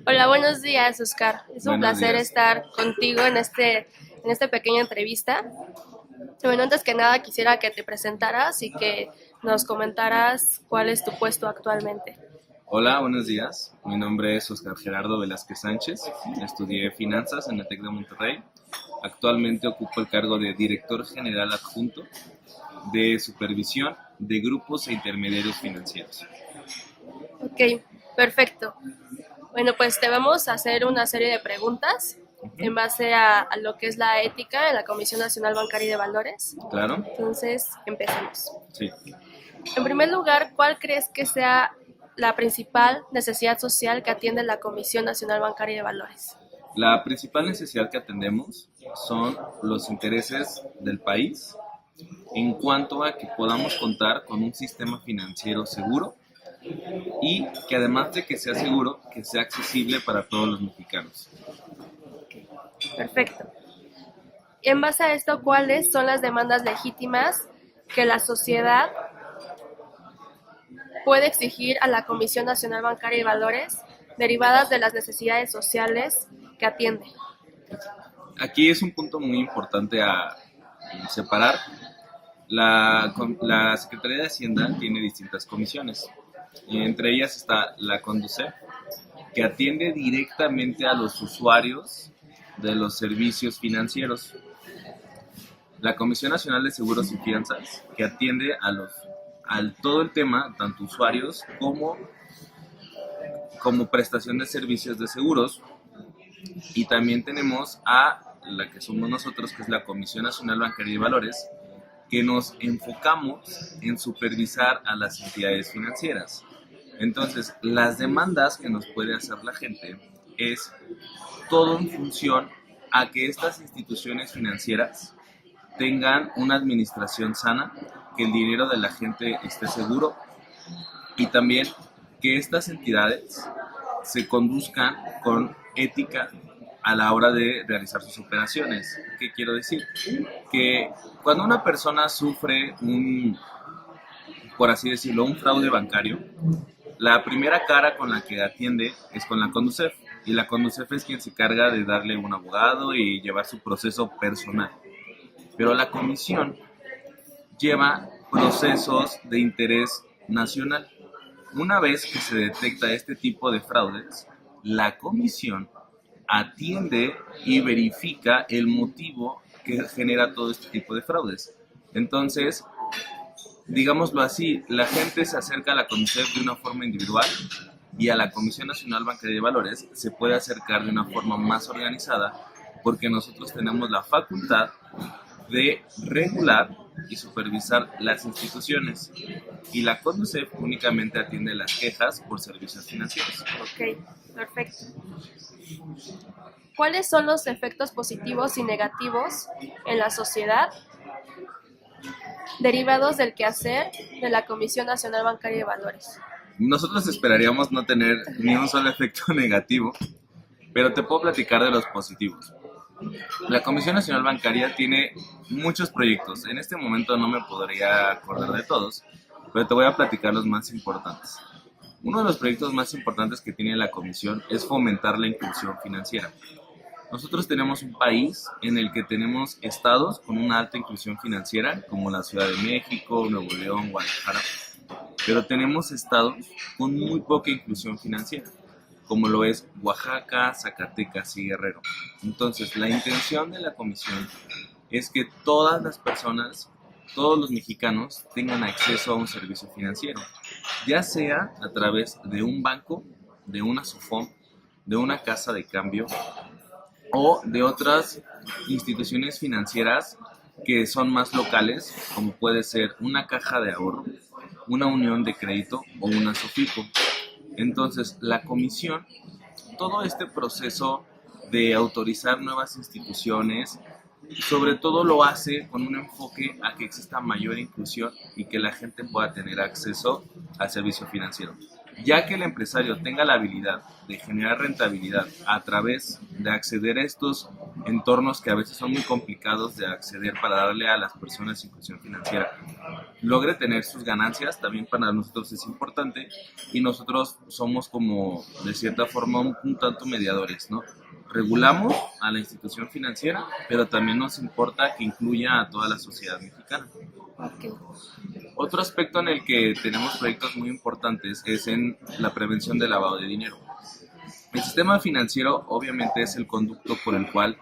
Hola, buenos días, Oscar. Es un Buenos placer días. estar contigo en esta pequeña entrevista. Bueno, antes que nada quisiera que te presentaras y que nos comentaras cuál es tu puesto actualmente. Hola, buenos días. Mi nombre es Oscar Gerardo Velázquez Sánchez. Estudié finanzas en el TEC de Monterrey. Actualmente ocupo el cargo de director general adjunto de supervisión de grupos e intermediarios financieros. Ok, perfecto. Bueno, pues te vamos a hacer una serie de preguntas Ujú. en base a lo que es la ética en la Comisión Nacional Bancaria y de Valores. ¿Claro? Entonces, empecemos. Sí. En primer lugar, ¿cuál crees que sea la principal necesidad social que atiende la Comisión Nacional Bancaria y de Valores? La principal necesidad que atendemos son los intereses del país en cuanto a que podamos contar con un sistema financiero seguro y que además de que sea seguro, que sea accesible para todos los mexicanos. Perfecto. En base a esto, ¿cuáles son las demandas legítimas que la sociedad puede exigir a la Comisión Nacional Bancaria y Valores derivadas de las necesidades sociales que atiende? Aquí es un punto muy importante a separar. La Secretaría de Hacienda tiene distintas comisiones. Y entre ellas está la CONDUCEF, que atiende directamente a los usuarios de los servicios financieros. La Comisión Nacional de Seguros y Fianzas, que atiende al todo el tema, tanto usuarios como prestación de servicios de seguros. Y también tenemos a la que somos nosotros, que es la Comisión Nacional Bancaria y Valores, que nos enfocamos en supervisar a las entidades financieras. Entonces, las demandas que nos puede hacer la gente es todo en función a que estas instituciones financieras tengan una administración sana, que el dinero de la gente esté seguro y también que estas entidades se conduzcan con ética a la hora de realizar sus operaciones. ¿Qué quiero decir? Que cuando una persona sufre por así decirlo, un fraude bancario, la primera cara con la que atiende es con la Conducef. Y la Conducef es quien se encarga de darle un abogado y llevar su proceso personal. Pero la comisión lleva procesos de interés nacional. Una vez que se detecta este tipo de fraudes, la comisión atiende y verifica el motivo que genera todo este tipo de fraudes. Entonces, digámoslo así, la gente se acerca a la CONICET de una forma individual y a la Comisión Nacional Bancaria de Valores se puede acercar de una forma más organizada porque nosotros tenemos la facultad de regular y supervisar las instituciones y la CONDUCEF únicamente atiende las quejas por servicios financieros. Ok, perfecto. ¿Cuáles son los efectos positivos y negativos en la sociedad derivados del quehacer de la Comisión Nacional Bancaria de Valores? Nosotros esperaríamos no tener ni un solo efecto negativo, pero te puedo platicar de los positivos. La Comisión Nacional Bancaria tiene muchos proyectos. En este momento no me podría acordar de todos, pero te voy a platicar los más importantes. Uno de los proyectos más importantes que tiene la Comisión es fomentar la inclusión financiera. Nosotros tenemos un país en el que tenemos estados con una alta inclusión financiera, como la Ciudad de México, Nuevo León, Guadalajara, pero tenemos estados con muy poca inclusión financiera, como lo es Oaxaca, Zacatecas y Guerrero. Entonces, la intención de la comisión es que todas las personas, todos los mexicanos tengan acceso a un servicio financiero, ya sea a través de un banco, de una SUFOM, de una casa de cambio o de otras instituciones financieras que son más locales, como puede ser una caja de ahorro, una unión de crédito o una SOFIPO. Entonces, la comisión, todo este proceso de autorizar nuevas instituciones, sobre todo lo hace con un enfoque a que exista mayor inclusión y que la gente pueda tener acceso al servicio financiero. ya que el empresario tenga la habilidad de generar rentabilidad a través de acceder a estos entornos que a veces son muy complicados de acceder para darle a las personas inclusión financiera, logre tener sus ganancias, también para nosotros es importante, y nosotros somos como de cierta forma un tanto mediadores, ¿no? Regulamos a la institución financiera, pero también nos importa que incluya a toda la sociedad mexicana. Okay. Otro aspecto en el que tenemos proyectos muy importantes es en la prevención del lavado de dinero. El sistema financiero obviamente es el conducto por el cual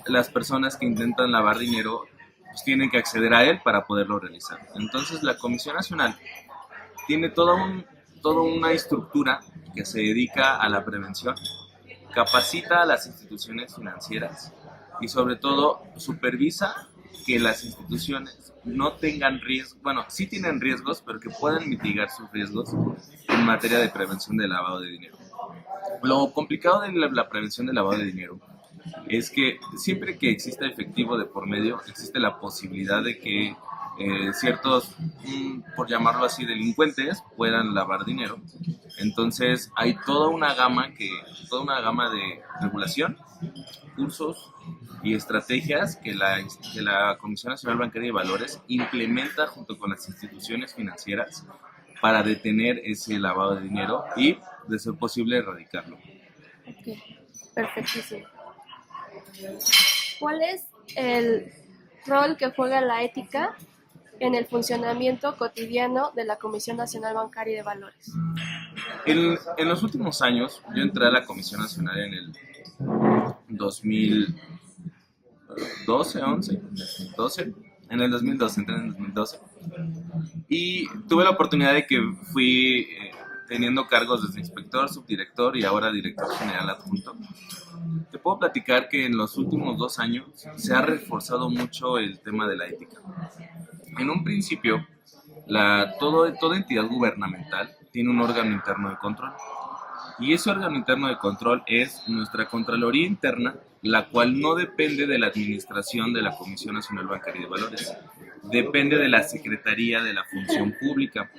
las personas que intentan lavar dinero pues tienen que acceder a él para poderlo realizar. Entonces la Comisión Nacional tiene toda una estructura que se dedica a la prevención, capacita a las instituciones financieras y sobre todo supervisa que las instituciones no tengan riesgos, bueno, sí tienen riesgos, pero que puedan mitigar sus riesgos en materia de prevención del lavado de dinero. Lo complicado de la prevención del lavado de dinero es que siempre que exista efectivo de por medio, existe la posibilidad de que ciertos, por llamarlo así, delincuentes puedan lavar dinero. Entonces hay toda una gama de regulación, cursos y estrategias que la Comisión Nacional Bancaria y Valores implementa junto con las instituciones financieras para detener ese lavado de dinero y, de ser posible, erradicarlo. Ok, perfectísimo. ¿Cuál es el rol que juega la ética en el funcionamiento cotidiano de la Comisión Nacional Bancaria y de Valores? En los últimos años, yo entré a la Comisión Nacional en el 2012, en el 2012, entré en el 2012, y tuve la oportunidad de que fui teniendo cargos desde inspector, subdirector y ahora director general adjunto. Te puedo platicar que en los últimos 2 años se ha reforzado mucho el tema de la ética. En un principio, toda entidad gubernamental tiene un órgano interno de control. Y ese órgano interno de control es nuestra Contraloría Interna, la cual no depende de la administración de la Comisión Nacional Bancaria y de Valores. Depende de la Secretaría de la Función Pública,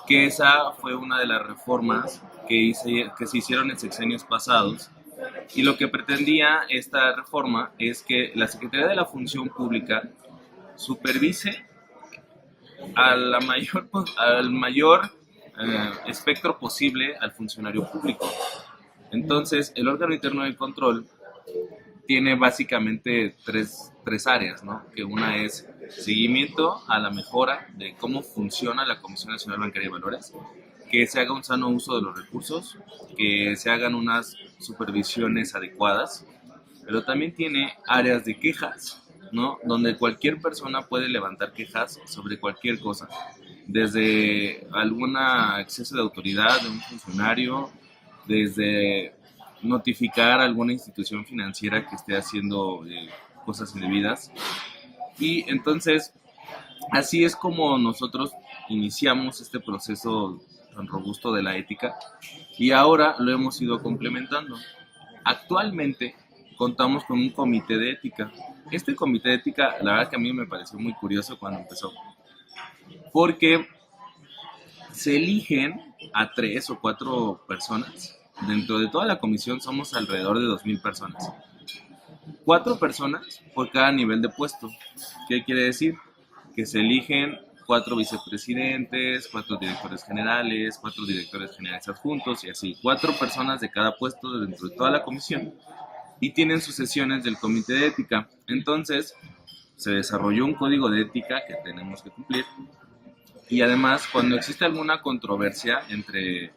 que esa fue una de las reformas que se hicieron en sexenios pasados. Y lo que pretendía esta reforma es que la Secretaría de la Función Pública supervise al mayor espectro posible al funcionario público. Entonces, el órgano interno de control tiene básicamente tres áreas, ¿no? Que una es seguimiento a la mejora de cómo funciona la Comisión Nacional Bancaria y Valores, que se haga un sano uso de los recursos, que se hagan unas supervisiones adecuadas, pero también tiene áreas de quejas, ¿no? Donde cualquier persona puede levantar quejas sobre cualquier cosa, desde algún exceso de autoridad de un funcionario, desde notificar a alguna institución financiera que esté haciendo cosas indebidas. Y entonces, así es como nosotros iniciamos este proceso tan robusto de la ética y ahora lo hemos ido complementando. Actualmente contamos con un comité de ética. Este comité de ética, la verdad que a mí me pareció muy curioso cuando empezó, porque se eligen a 3 o 4 personas. Dentro de toda la comisión somos alrededor de 2,000 personas. 4 personas por cada nivel de puesto. ¿Qué quiere decir? Que se eligen 4 vicepresidentes, 4 directores generales, 4 directores generales adjuntos y así. 4 personas de cada puesto dentro de toda la comisión y tienen sus sesiones del comité de ética. Entonces, se desarrolló un código de ética que tenemos que cumplir. Y además, cuando existe alguna controversia entre,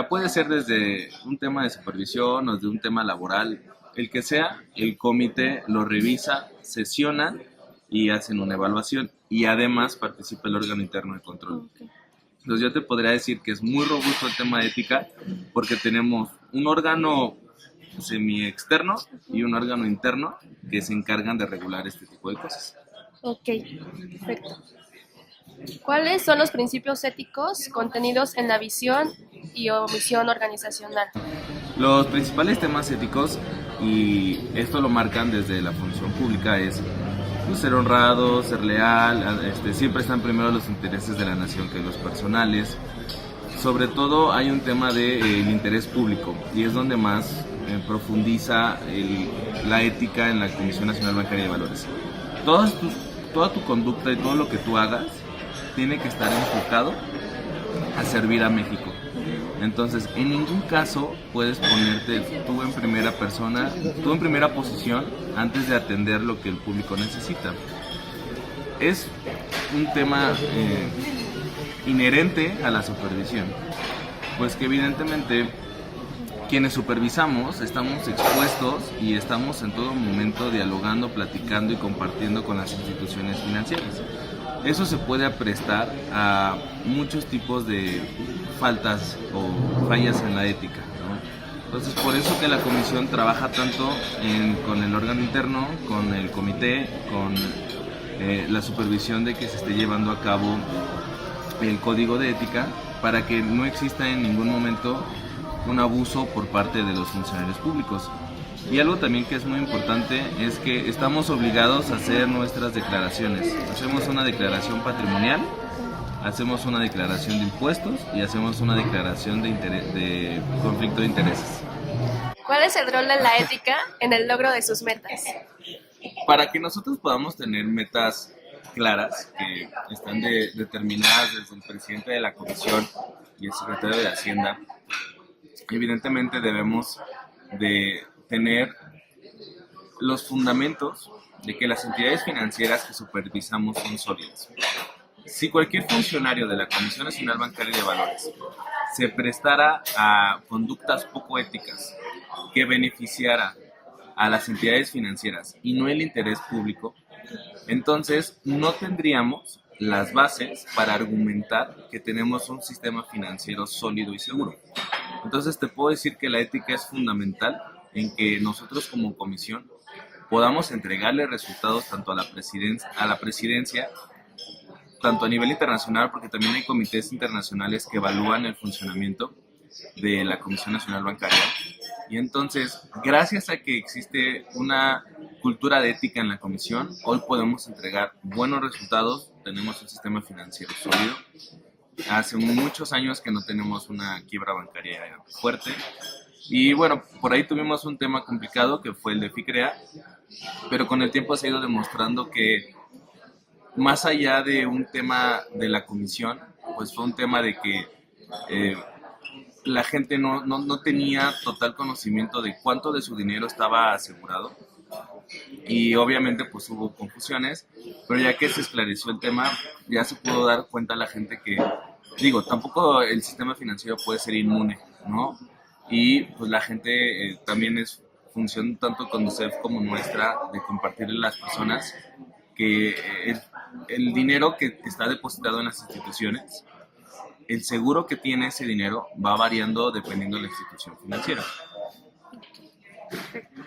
puede ser desde un tema de supervisión o de un tema laboral, el que sea, el comité lo revisa, sesiona y hacen una evaluación. Y además participa el órgano interno de control. Okay. Entonces yo te podría decir que es muy robusto el tema de ética porque tenemos un órgano semi-externo y un órgano interno que se encargan de regular este tipo de cosas. Ok, perfecto. ¿Cuáles son los principios éticos contenidos en la visión y o misión organizacional? Los principales temas éticos, y esto lo marcan desde la función pública, es pues, ser honrado, ser leal, siempre están primero los intereses de la nación que los personales. Sobre todo hay un tema del interés público y es donde más profundiza la ética en la Comisión Nacional Bancaria de Valores. Toda tu conducta y todo lo que tú hagas tiene que estar enfocado a servir a México. Entonces, en ningún caso puedes ponerte tú en primera persona, tú en primera posición antes de atender lo que el público necesita. Es un tema inherente a la supervisión, pues que evidentemente quienes supervisamos estamos expuestos y estamos en todo momento dialogando, platicando y compartiendo con las instituciones financieras. Eso se puede prestar a muchos tipos de faltas o fallas en la ética, ¿no? Entonces, por eso que la comisión trabaja tanto con el órgano interno, con el comité, con la supervisión de que se esté llevando a cabo el código de ética, para que no exista en ningún momento un abuso por parte de los funcionarios públicos. Y algo también que es muy importante es que estamos obligados a hacer nuestras declaraciones. Hacemos una declaración patrimonial, hacemos una declaración de impuestos y hacemos una declaración de conflicto de intereses. ¿Cuál es el rol de la ética en el logro de sus metas? Para que nosotros podamos tener metas claras que están determinadas desde el presidente de la comisión y el secretario de Hacienda, evidentemente debemos de tener los fundamentos de que las entidades financieras que supervisamos son sólidas. Si cualquier funcionario de la Comisión Nacional Bancaria de Valores se prestara a conductas poco éticas que beneficiara a las entidades financieras y no el interés público, entonces no tendríamos las bases para argumentar que tenemos un sistema financiero sólido y seguro. Entonces te puedo decir que la ética es fundamental en que nosotros como comisión podamos entregarle resultados tanto a la presidencia, tanto a nivel internacional, porque también hay comités internacionales que evalúan el funcionamiento de la Comisión Nacional Bancaria. Y entonces, gracias a que existe una cultura de ética en la comisión, hoy podemos entregar buenos resultados, tenemos un sistema financiero sólido. Hace muchos años que no tenemos una quiebra bancaria fuerte. Y bueno, por ahí tuvimos un tema complicado que fue el de FICREA, pero con el tiempo se ha ido demostrando que más allá de un tema de la comisión, pues fue un tema de que la gente no tenía total conocimiento de cuánto de su dinero estaba asegurado. Y obviamente pues hubo confusiones, pero ya que se esclareció el tema, ya se pudo dar cuenta la gente que, tampoco el sistema financiero puede ser inmune, ¿no? Y pues la gente también es función tanto con UNICEF como nuestra de compartirle a las personas que el dinero que está depositado en las instituciones, el seguro que tiene ese dinero va variando dependiendo de la institución financiera. Perfecto.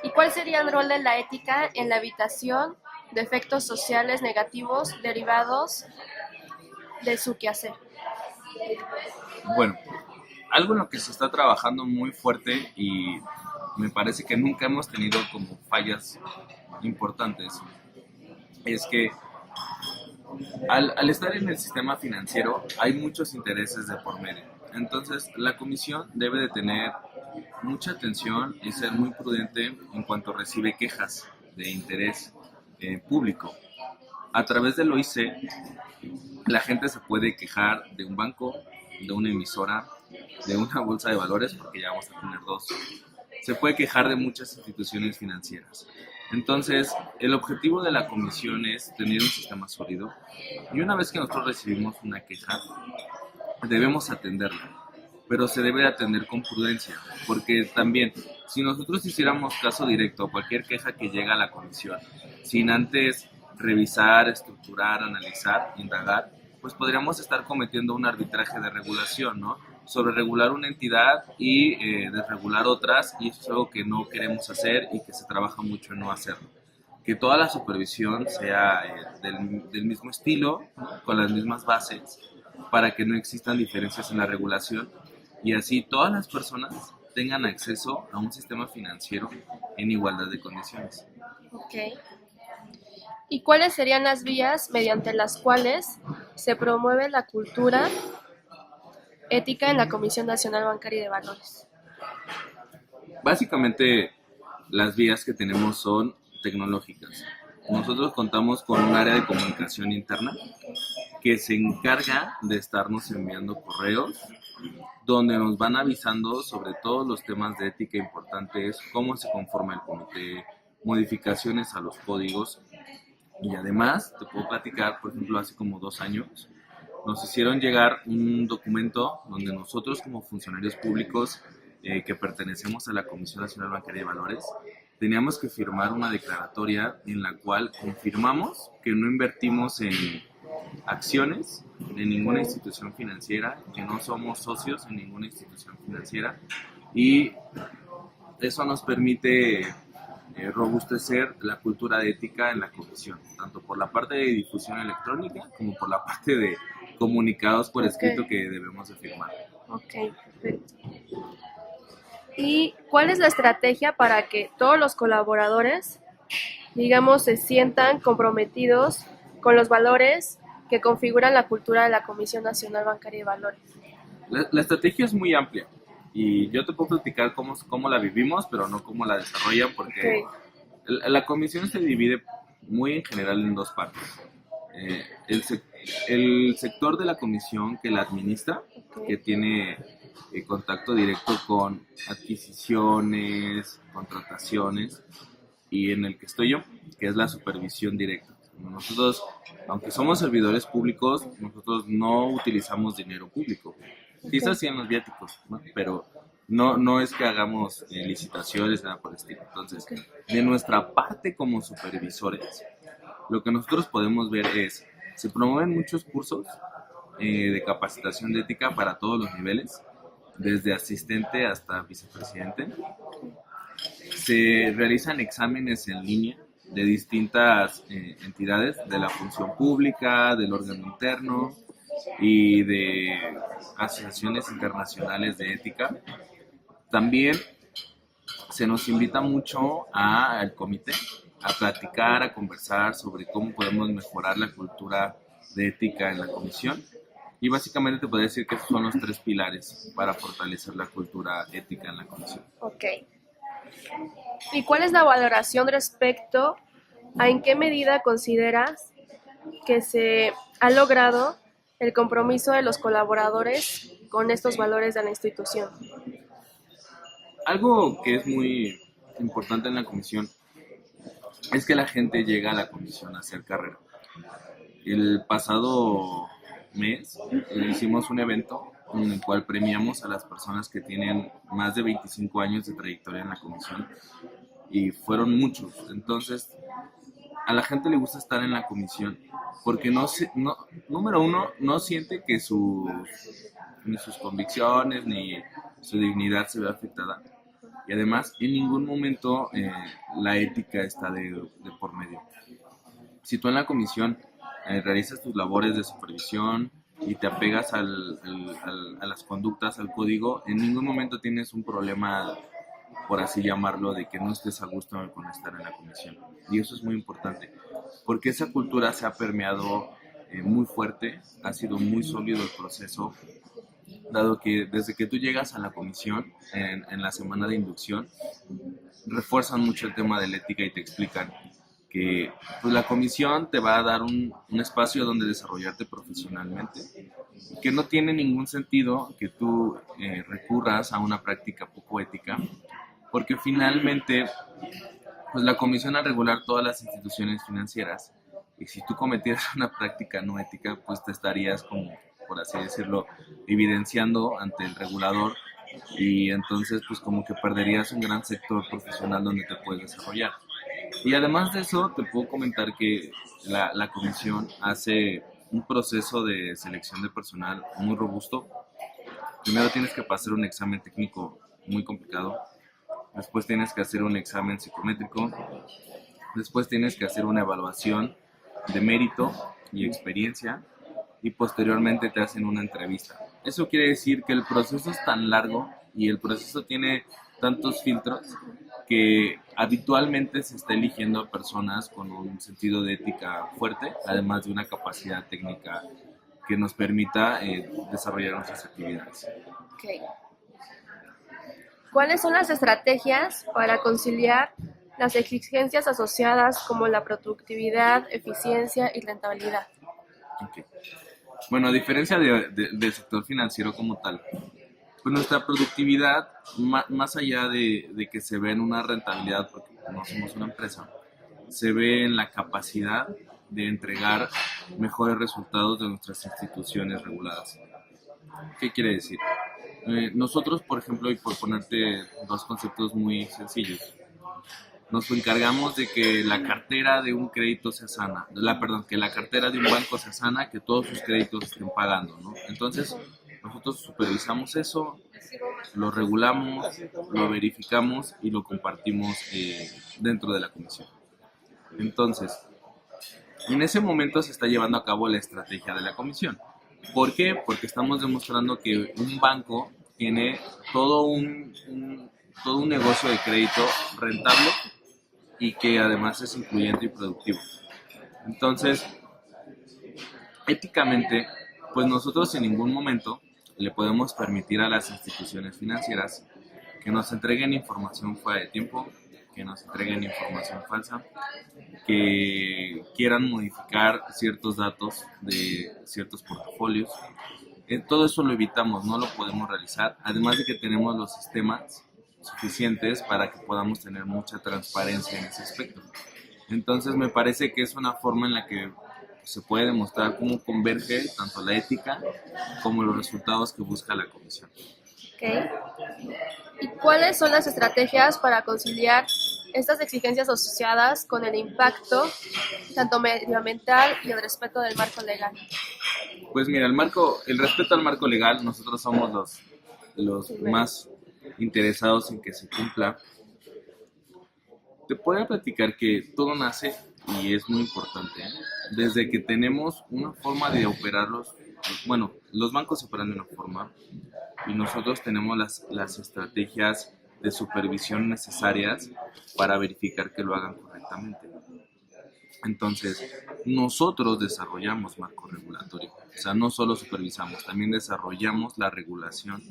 ¿Y cuál sería el rol de la ética en la evitación de efectos sociales negativos derivados de su quehacer? Bueno, algo en lo que se está trabajando muy fuerte y me parece que nunca hemos tenido como fallas importantes es que al estar en el sistema financiero hay muchos intereses de por medio. Entonces la comisión debe de tener mucha atención y ser muy prudente en cuanto recibe quejas de interés público. A través del OIC, la gente se puede quejar de un banco, de una emisora, de una bolsa de valores, porque ya vamos a tener dos. Se puede quejar de muchas instituciones financieras. Entonces, el objetivo de la comisión es tener un sistema sólido y una vez que nosotros recibimos una queja, debemos atenderla, pero se debe atender con prudencia, porque también, si nosotros hiciéramos caso directo a cualquier queja que llega a la comisión, sin antes revisar, estructurar, analizar, indagar, pues podríamos estar cometiendo un arbitraje de regulación, ¿no? Sobre regular una entidad y desregular otras, y eso es algo que no queremos hacer y que se trabaja mucho en no hacerlo. Que toda la supervisión sea del mismo estilo, con las mismas bases, para que no existan diferencias en la regulación y así todas las personas tengan acceso a un sistema financiero en igualdad de condiciones. Ok. ¿Y cuáles serían las vías mediante las cuales se promueve la cultura ética en la Comisión Nacional Bancaria y de Valores? Básicamente, las vías que tenemos son tecnológicas. Nosotros contamos con un área de comunicación interna que se encarga de estarnos enviando correos donde nos van avisando sobre todos los temas de ética importantes, cómo se conforma el comité, modificaciones a los códigos. Y además, te puedo platicar, por ejemplo, hace como 2 años, nos hicieron llegar un documento donde nosotros como funcionarios públicos que pertenecemos a la Comisión Nacional Bancaria de Valores, teníamos que firmar una declaratoria en la cual confirmamos que no invertimos en acciones en ninguna institución financiera, que no somos socios en ninguna institución financiera, y eso nos permite robustecer la cultura de ética en la comisión, tanto por la parte de difusión electrónica como por la parte de comunicados por escrito que debemos de firmar. Ok, perfecto. ¿Y cuál es la estrategia para que todos los colaboradores, digamos, se sientan comprometidos con los valores que configuran la cultura de la Comisión Nacional Bancaria y de Valores? La estrategia es muy amplia y yo te puedo platicar cómo la vivimos, pero no cómo la desarrollan, porque la comisión se divide muy en general en dos partes. El sector de la comisión que la administra, que tiene contacto directo con adquisiciones, contrataciones, y en el que estoy yo, que es la supervisión directa. Nosotros, aunque somos servidores públicos, nosotros no utilizamos dinero público. Quizás sí en los viáticos, ¿no? Pero no es que hagamos licitaciones, nada por el estilo. Entonces, de nuestra parte como supervisores, lo que nosotros podemos ver es, se promueven muchos cursos de capacitación de ética para todos los niveles, desde asistente hasta vicepresidente. Se realizan exámenes en línea de distintas entidades de la función pública, del órgano interno y de asociaciones internacionales de ética. También se nos invita mucho al comité a platicar, a conversar sobre cómo podemos mejorar la cultura de ética en la comisión. Y básicamente te podría decir que esos son los 3 pilares para fortalecer la cultura ética en la comisión. Ok. ¿Y cuál es la valoración respecto a en qué medida consideras que se ha logrado el compromiso de los colaboradores con estos valores de la institución? Algo que es muy importante en la comisión es que la gente llega a la comisión a hacer carrera. El pasado mes hicimos un evento en el cual premiamos a las personas que tienen más de 25 años de trayectoria en la comisión, y fueron muchos. Entonces, a la gente le gusta estar en la comisión porque número uno, no siente que ni sus convicciones ni su dignidad se ve afectada. Y además, en ningún momento la ética está de por medio. Si tú en la comisión realizas tus labores de supervisión y te apegas a las conductas, al código, en ningún momento tienes un problema, por así llamarlo, de que no estés a gusto con estar en la comisión. Y eso es muy importante, porque esa cultura se ha permeado muy fuerte, ha sido muy sólido el proceso, dado que desde que tú llegas a la comisión, en la semana de inducción, refuerzan mucho el tema de la ética y te explican que pues, la comisión te va a dar un espacio donde desarrollarte profesionalmente, que no tiene ningún sentido que tú recurras a una práctica poco ética, porque finalmente pues, la comisión al regular todas las instituciones financieras, y si tú cometieras una práctica no ética, pues te estarías como, por así decirlo, evidenciando ante el regulador, y entonces pues como que perderías un gran sector profesional donde te puedes desarrollar. Y además de eso, te puedo comentar que la comisión hace un proceso de selección de personal muy robusto. Primero tienes que pasar un examen técnico muy complicado, después tienes que hacer un examen psicométrico, después tienes que hacer una evaluación de mérito y experiencia, y posteriormente te hacen una entrevista. Eso quiere decir que el proceso es tan largo y el proceso tiene tantos filtros que habitualmente se está eligiendo a personas con un sentido de ética fuerte, además de una capacidad técnica que nos permita desarrollar nuestras actividades. Okay. ¿Cuáles son las estrategias para conciliar las exigencias asociadas como la productividad, eficiencia y rentabilidad? Okay. Bueno, a diferencia del sector financiero como tal, pues nuestra productividad, más allá de que se ve en una rentabilidad, porque no somos una empresa, se ve en la capacidad de entregar mejores resultados de nuestras instituciones reguladas. ¿Qué quiere decir? Nosotros, por ejemplo, y por ponerte dos conceptos muy sencillos, nos encargamos de que la cartera de un crédito sea sana, que la cartera de un banco sea sana, que todos sus créditos estén pagando, ¿no? Entonces, nosotros supervisamos eso, lo regulamos, lo verificamos y lo compartimos dentro de la comisión. Entonces, en ese momento se está llevando a cabo la estrategia de la comisión. ¿Por qué? Porque estamos demostrando que un banco tiene todo un negocio de crédito rentable y que además es incluyente y productivo. Entonces, éticamente, pues nosotros en ningún momento le podemos permitir a las instituciones financieras que nos entreguen información fuera de tiempo, que nos entreguen información falsa, que quieran modificar ciertos datos de ciertos portafolios. Todo eso lo evitamos, no lo podemos realizar, además de que tenemos los sistemas suficientes para que podamos tener mucha transparencia en ese aspecto. Entonces me parece que es una forma en la que se puede demostrar cómo converge tanto la ética como los resultados que busca la comisión. Okay. ¿Y cuáles son las estrategias para conciliar estas exigencias asociadas con el impacto tanto medioambiental y el respeto del marco legal? Pues mira, el respeto al marco legal, nosotros somos los más interesados en que se cumpla. Te puedo platicar que todo nace, y es muy importante, desde que tenemos una forma de operarlos. Bueno, los bancos operan de una forma y nosotros tenemos las estrategias de supervisión necesarias para verificar que lo hagan correctamente. Entonces, nosotros desarrollamos marco regulatorio, o sea, no solo supervisamos, también desarrollamos la regulación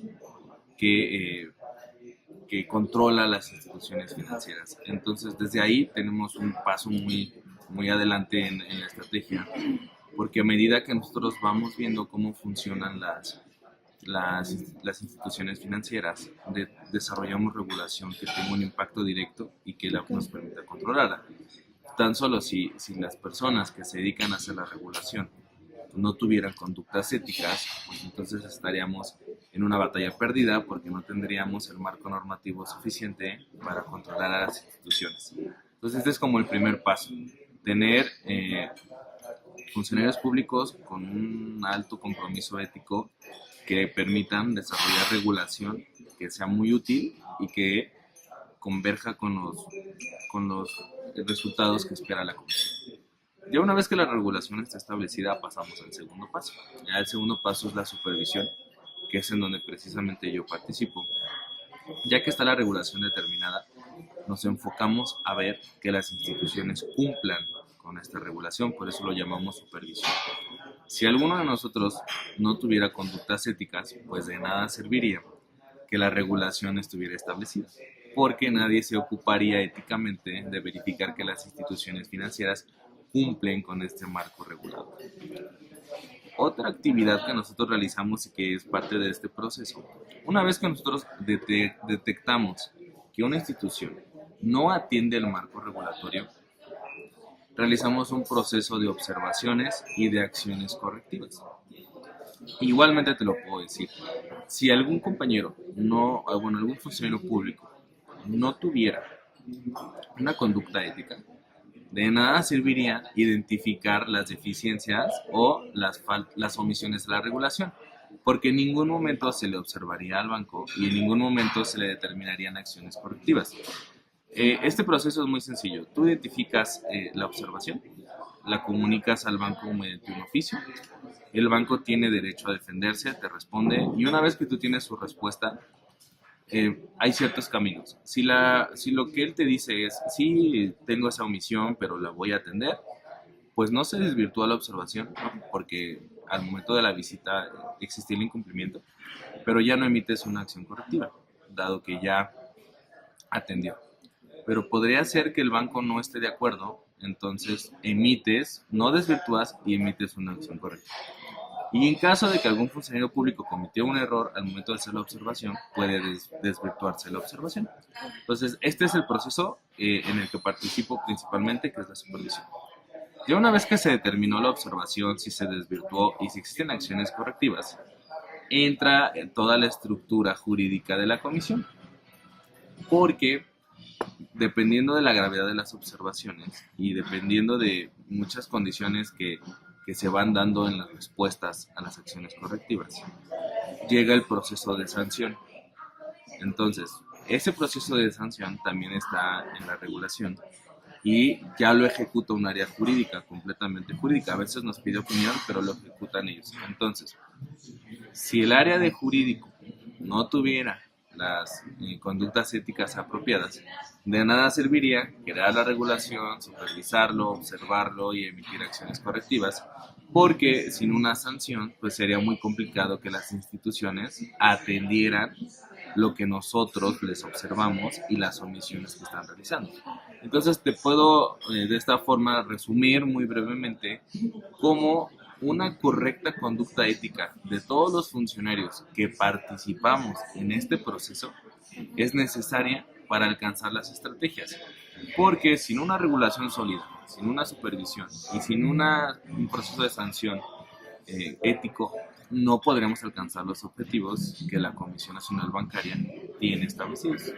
que controla las instituciones financieras. Entonces, desde ahí tenemos un paso muy adelante en la estrategia, porque a medida que nosotros vamos viendo cómo funcionan las instituciones financieras, desarrollamos regulación que tenga un impacto directo y que nos permita controlarla. Tan solo si las personas que se dedican a hacer la regulación no tuvieran conductas éticas, pues entonces estaríamos en una batalla perdida porque no tendríamos el marco normativo suficiente para controlar a las instituciones. Entonces este es como el primer paso, tener funcionarios públicos con un alto compromiso ético que permitan desarrollar regulación que sea muy útil y que converja con los resultados que espera la comisión. Ya una vez que la regulación está establecida, pasamos al segundo paso. Ya el segundo paso es la supervisión, que es en donde precisamente yo participo. Ya que está la regulación determinada, nos enfocamos a ver que las instituciones cumplan con esta regulación, por eso lo llamamos supervisión. Si alguno de nosotros no tuviera conductas éticas, pues de nada serviría que la regulación estuviera establecida, porque nadie se ocuparía éticamente de verificar que las instituciones financieras cumplen con este marco regulador. Otra actividad que nosotros realizamos y que es parte de este proceso, una vez que nosotros detectamos que una institución no atiende el marco regulatorio, realizamos un proceso de observaciones y de acciones correctivas. Igualmente te lo puedo decir, si algún compañero, algún funcionario público no tuviera una conducta ética, de nada serviría identificar las deficiencias o las omisiones de la regulación, porque en ningún momento se le observaría al banco y en ningún momento se le determinarían acciones correctivas. Este proceso es muy sencillo. Tú identificas la observación, la comunicas al banco mediante un oficio, el banco tiene derecho a defenderse, te responde y una vez que tú tienes su respuesta, hay ciertos caminos. Si lo que él te dice es, sí, tengo esa omisión, pero la voy a atender, pues no se desvirtúa la observación, ¿no? Porque al momento de la visita existe el incumplimiento, pero ya no emites una acción correctiva, dado que ya atendió. Pero podría ser que el banco no esté de acuerdo, entonces emites, no desvirtúas y emites una acción correcta. Y en caso de que algún funcionario público cometió un error al momento de hacer la observación, puede desvirtuarse la observación. Entonces, este es el proceso en el que participo principalmente, que es la supervisión. Ya una vez que se determinó la observación, si se desvirtuó y si existen acciones correctivas, entra en toda la estructura jurídica de la comisión, porque dependiendo de la gravedad de las observaciones y dependiendo de muchas condiciones que se van dando en las respuestas a las acciones correctivas, llega el proceso de sanción. Entonces, ese proceso de sanción también está en la regulación y ya lo ejecuta un área jurídica, completamente jurídica. A veces nos pide opinión, pero lo ejecutan ellos. Entonces, si el área de jurídico no tuviera las conductas éticas apropiadas, de nada serviría crear la regulación, supervisarlo, observarlo y emitir acciones correctivas, porque sin una sanción pues sería muy complicado que las instituciones atendieran lo que nosotros les observamos y las omisiones que están realizando. Entonces te puedo de esta forma resumir muy brevemente cómo una correcta conducta ética de todos los funcionarios que participamos en este proceso es necesaria para alcanzar las estrategias. Porque sin una regulación sólida, sin una supervisión y sin un proceso de sanción ético, no podremos alcanzar los objetivos que la Comisión Nacional Bancaria tiene establecidos.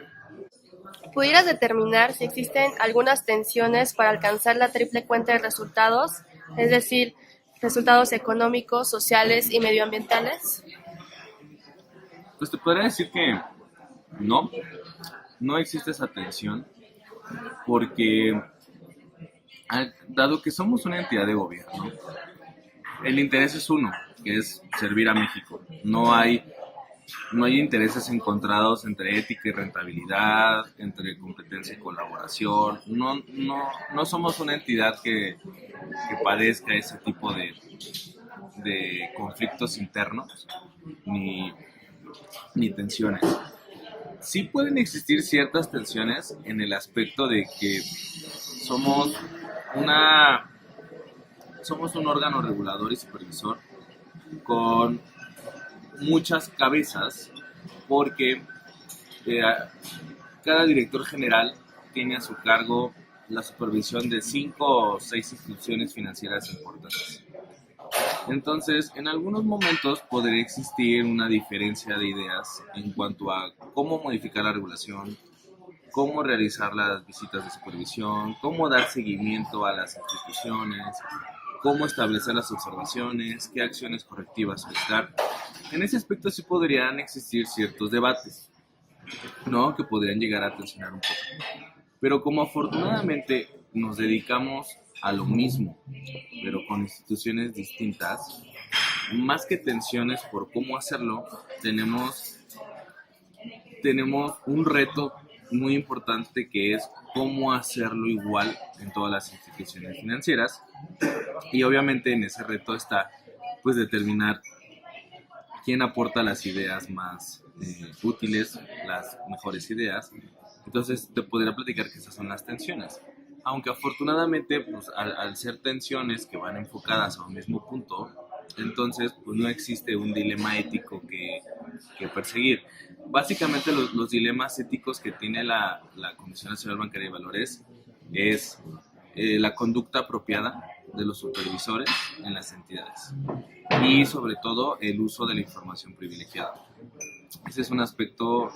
¿Pudieras determinar si existen algunas tensiones para alcanzar la triple cuenta de resultados, es decir, resultados económicos, sociales y medioambientales? Pues te podría decir que no, no existe esa tensión porque dado que somos una entidad de gobierno, el interés es uno, que es servir a México. No hay intereses encontrados entre ética y rentabilidad, entre competencia y colaboración. No somos una entidad que padezca ese tipo de conflictos internos ni tensiones. Sí pueden existir ciertas tensiones en el aspecto de que somos un órgano regulador y supervisor con muchas cabezas, porque cada director general tiene a su cargo la supervisión de 5 o 6 instituciones financieras importantes. Entonces, en algunos momentos podría existir una diferencia de ideas en cuanto a cómo modificar la regulación, cómo realizar las visitas de supervisión, cómo dar seguimiento a las instituciones, cómo establecer las observaciones, qué acciones correctivas solicitar. En ese aspecto sí podrían existir ciertos debates, ¿no? Que podrían llegar a tensionar un poco. Pero como afortunadamente nos dedicamos a lo mismo, pero con instituciones distintas, más que tensiones por cómo hacerlo, tenemos un reto muy importante que es cómo hacerlo igual en todas las instituciones financieras. Y obviamente en ese reto está pues determinar quién aporta las ideas más útiles, las mejores ideas. Entonces te podría platicar que esas son las tensiones. Aunque afortunadamente pues, al ser tensiones que van enfocadas a un mismo punto, entonces pues no existe un dilema ético que perseguir. Básicamente los dilemas éticos que tiene la Comisión Nacional Bancaria de Valores es la conducta apropiada de los supervisores en las entidades y sobre todo el uso de la información privilegiada. Ese es un aspecto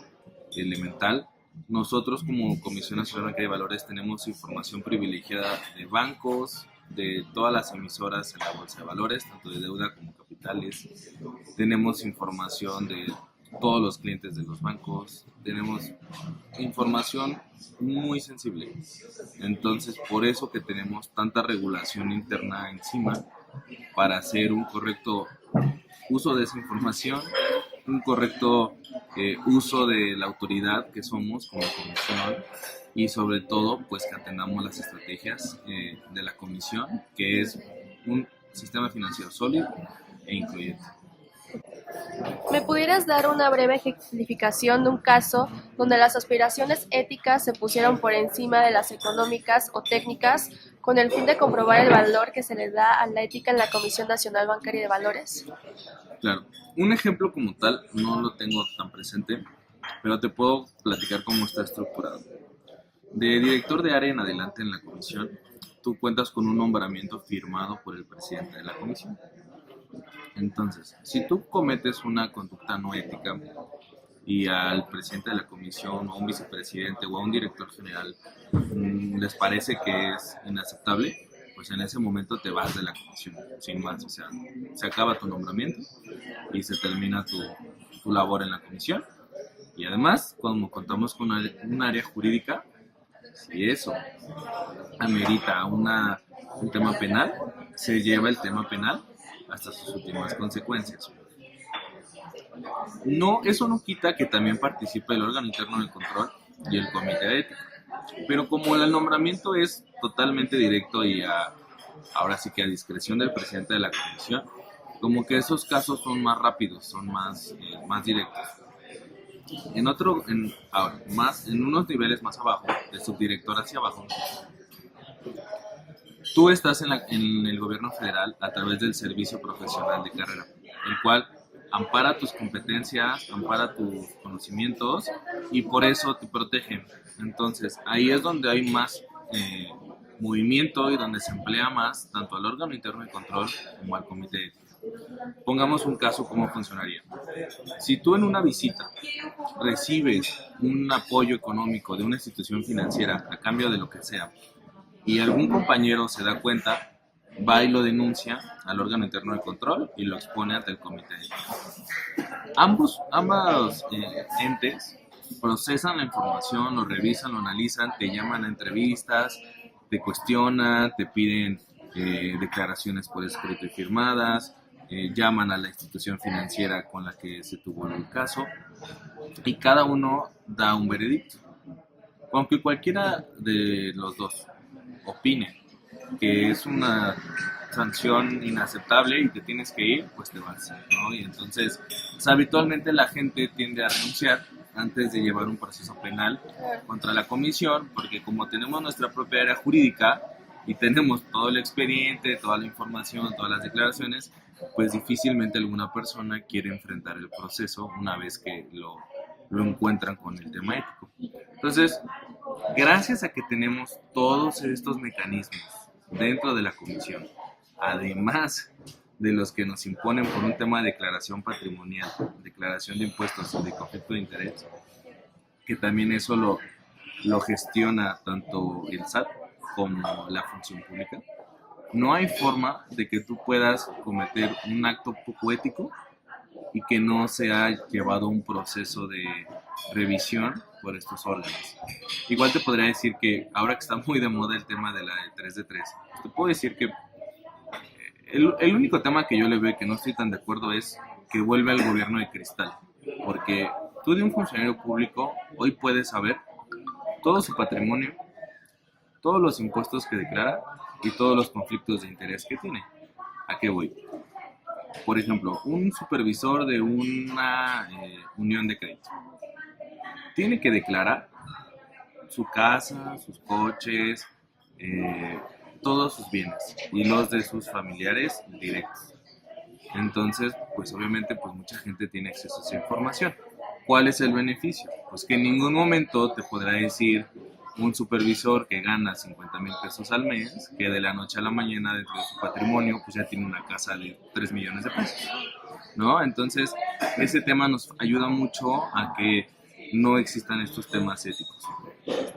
elemental. Nosotros como Comisión Nacional Bancaria de Valores tenemos información privilegiada de bancos, de todas las emisoras en la Bolsa de Valores, tanto de deuda como capitales. Tenemos información de todos los clientes de los bancos. Tenemos información muy sensible. Entonces, por eso que tenemos tanta regulación interna encima para hacer un correcto uso de esa información, un correcto uso de la autoridad que somos como comisión y sobre todo pues que atendamos las estrategias de la comisión, que es un sistema financiero sólido e incluyente. ¿Me pudieras dar una breve ejemplificación de un caso donde las aspiraciones éticas se pusieron por encima de las económicas o técnicas con el fin de comprobar el valor que se le da a la ética en la Comisión Nacional Bancaria de Valores? Claro, un ejemplo como tal no lo tengo tan presente, pero te puedo platicar cómo está estructurado. De director de área en adelante en la comisión, tú cuentas con un nombramiento firmado por el presidente de la comisión. Entonces, si tú cometes una conducta no ética y al presidente de la comisión o a un vicepresidente o a un director general les parece que es inaceptable, pues en ese momento te vas de la comisión, sin más. O sea, se acaba tu nombramiento y se termina tu labor en la comisión. Y además, como contamos con un área jurídica, si eso amerita un tema penal, se lleva el tema penal hasta sus últimas consecuencias. No, eso no quita que también participe el órgano interno de control y el comité de ética. Pero como el nombramiento es totalmente directo y ahora sí que a discreción del presidente de la comisión, como que esos casos son más rápidos, son más directos. En unos niveles más abajo, de subdirector hacia abajo, tú estás en el gobierno federal a través del servicio profesional de carrera, el cual ampara tus competencias, ampara tus conocimientos y por eso te protegen. Entonces, ahí es donde hay más movimiento y donde se emplea más tanto al órgano interno de control como al comité de ética. Pongamos un caso, ¿cómo funcionaría? Si tú en una visita recibes un apoyo económico de una institución financiera a cambio de lo que sea y algún compañero se da cuenta, va y lo denuncia al órgano interno de control y lo expone ante el comité de ética. Ambos entes procesan la información, lo revisan, lo analizan, te llaman a entrevistas, te cuestionan, te piden declaraciones por escrito y firmadas, llaman a la institución financiera con la que se tuvo el caso y cada uno da un veredicto. Aunque cualquiera de los dos opine que es una sanción inaceptable y te tienes que ir, pues te vas, ¿no? Y entonces, pues, habitualmente la gente tiende a renunciar antes de llevar un proceso penal contra la comisión, porque como tenemos nuestra propia área jurídica y tenemos todo el expediente, toda la información, todas las declaraciones, pues difícilmente alguna persona quiere enfrentar el proceso una vez que lo encuentran con el tema ético. Entonces, gracias a que tenemos todos estos mecanismos dentro de la comisión, además de los que nos imponen por un tema de declaración patrimonial, declaración de impuestos y de conflicto de interés, que también eso lo gestiona tanto el SAT como la función pública, no hay forma de que tú puedas cometer un acto poco ético y que no se ha llevado un proceso de revisión por estos órganos. Igual te podría decir que ahora que está muy de moda el tema de la de 3 de 3, te puedo decir que el único tema que yo le veo y que no estoy tan de acuerdo es que vuelve al gobierno de cristal, porque tú de un funcionario público hoy puedes saber todo su patrimonio, todos los impuestos que declara y todos los conflictos de interés que tiene. ¿A qué voy? Por ejemplo, un supervisor de una unión de crédito tiene que declarar su casa, sus coches, todos sus bienes y los de sus familiares directos. Entonces, pues obviamente pues mucha gente tiene acceso a esa información. ¿Cuál es el beneficio? Pues que en ningún momento te podrá decir un supervisor que gana 50,000 pesos al mes, que de la noche a la mañana dentro de su patrimonio pues ya tiene una casa de 3 millones de pesos, ¿no? Entonces, ese tema nos ayuda mucho a que no existan estos temas éticos.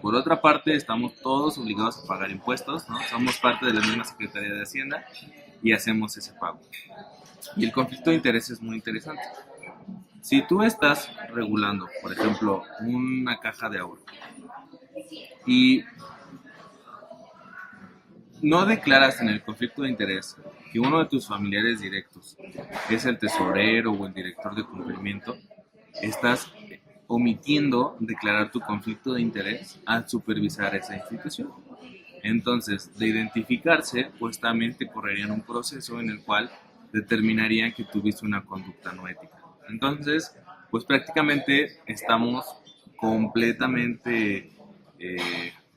Por otra parte, estamos todos obligados a pagar impuestos, ¿no? Somos parte de la misma Secretaría de Hacienda y hacemos ese pago. Y el conflicto de interés es muy interesante. Si tú estás regulando, por ejemplo, una caja de ahorro y no declaras en el conflicto de interés que uno de tus familiares directos es el tesorero o el director de cumplimiento, estás omitiendo declarar tu conflicto de interés al supervisar esa institución. Entonces, de identificarse, pues también te correrían un proceso en el cual determinarían que tuviste una conducta no ética. Entonces, pues prácticamente estamos completamente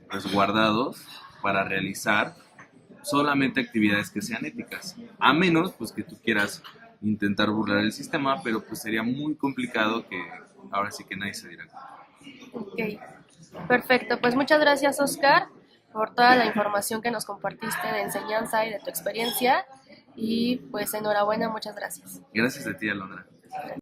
resguardados para realizar solamente actividades que sean éticas, a menos pues que tú quieras intentar burlar el sistema, pero pues sería muy complicado que ahora sí que nadie se diera cuenta. Ok, perfecto. Pues muchas gracias, Oscar, por toda la información que nos compartiste de enseñanza y de tu experiencia. Y pues enhorabuena, muchas gracias. Gracias a ti, Alondra.